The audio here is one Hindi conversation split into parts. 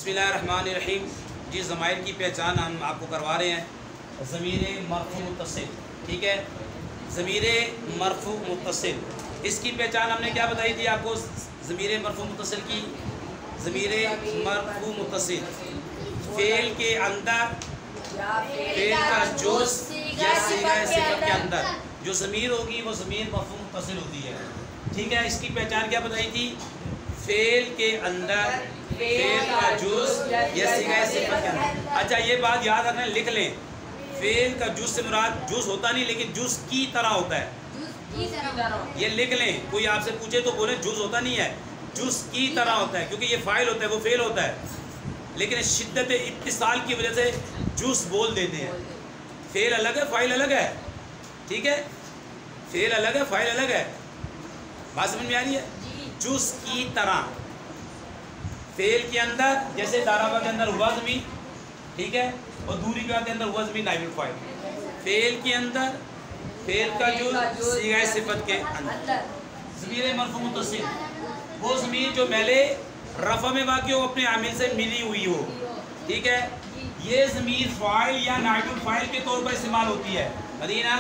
बिस्मिल्लाहिर्रहमानिर्रहीम। जी, ज़माइर की पहचान हम आपको करवा रहे हैं। ज़मीर मरफ़ू मुत्तसिल, ठीक है, ज़मीर मरफ़ू मुत्तसिल, इसकी पहचान हमने क्या बताई थी आपको? ज़मीर मरफ़ू मुत्तसिल की, ज़मीर मरफ़ू मुत्तसिल फ़ेल के अंदर, फ़ेल का जुज़ या सीगा सिफ़त के अंदर जो ज़मीर होगी वो ज़मीर मरफ़ू मुत्तसिल होती है, ठीक है। इसकी पहचान क्या बताई थी? फ़ेल के अंदर, फ़ेल का जुज़ या सीगा सिफ़त के अंदर। अच्छा, ये बात याद रखना, लिख लें। फ़ेल का जुज़ से मुराद जुज़ होता नहीं, लेकिन जुज़ की तरह होता है। ये लिख लें, कोई आपसे पूछे तो बोले जुज़ होता नहीं है, जुज़ की तरह होता है, क्योंकि ये फ़ाइल होता है, वो फ़ेल होता है, लेकिन शिद्दत इत्तिसाल की वजह से जुज़ बोल देते हैं। फ़ेल अलग है, फ़ाइल अलग है, ठीक है। फ़ेल अलग है, फ़ाइल अलग है। बात समझ में आ रही है? जुज़ की तरह, फ़ेल के अंदर, जैसे दाराबा के अंदर हुआ ज़मीन, ठीक है, और दूरी के अंदर हुआ ज़मीन नाइबुल फ़ाइल। फ़ेल के अंदर, फ़ेल का जुज़ सीगा सिफ़त के अंदर। ज़मीर मरफ़ू मुत्तसिल वो ज़मीन जो पहले रफ़ा में वाक़िअ हो, अपने आमिल से मिली हुई हो, ठीक है। ये ज़मीन फ़ाइल या नाइबुल फ़ाइल के तौर पर इस्तेमाल होती है। मदीना,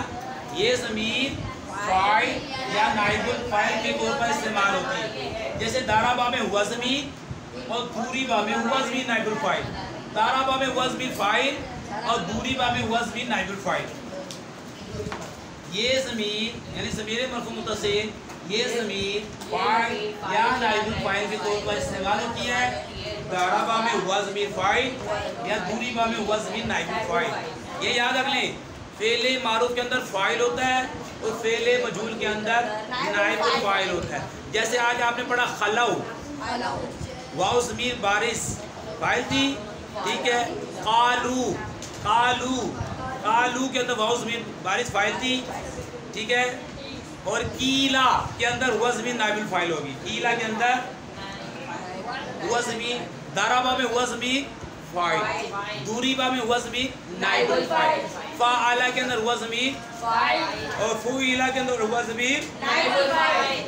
ये ज़मीन फ़ाइल या नाइबुल फ़ाइल के तौर पर इस्तेमाल होती है। जैसे दाराबा में हुआ ज़मीन और दूरी बा में हुआ ज़मीन नाइबुल फ़ाइल। दाराबा में हुआ ज़मीन फ़ाइल और दूरी बा में हुआ ज़मीन नाइबुल फ़ाइल। ये ज़मीन यानी ज़मीर मरफ़ू मुत्तसिल, ये ज़मीन फ़ाइल या नाइबुल फ़ाइल के तौर पर इस्तेमाल होती है। दाराबा में हुआ ज़मीन फ़ाइल या दूरी बा में हुआ ज़मीन नाइबुल फ़ाइल। ये याद रख लें, फ़ेल मारूफ़ के अंदर फ़ाइल होता है और फ़ेल मजहूल के अंदर नाइबुल फ़ाइल होता है। जैसे आज आपने पढ़ा खलऊ, वाव ज़मीर बारिश फ़ाइल थी, ठीक है। कालू, कालू, कालू के अंदर वाव ज़मीर बारिश फ़ाइल थी, ठीक है। और कीला के अंदर हुआ ज़मीन नाइबुल फ़ाइल होगी। कीला के अंदर हुआ ज़मीन, दाराबा में हुआ ज़मीन फ़ाइल, दूरीबा में हुआ ज़मीन नाइबुल फ़ाइल, फ़ाअला के अंदर हुआ ज़मीन फ़ाइल और फ़ुइला के अंदर हुआ ज़मीन नाइबुल फ़ाइल।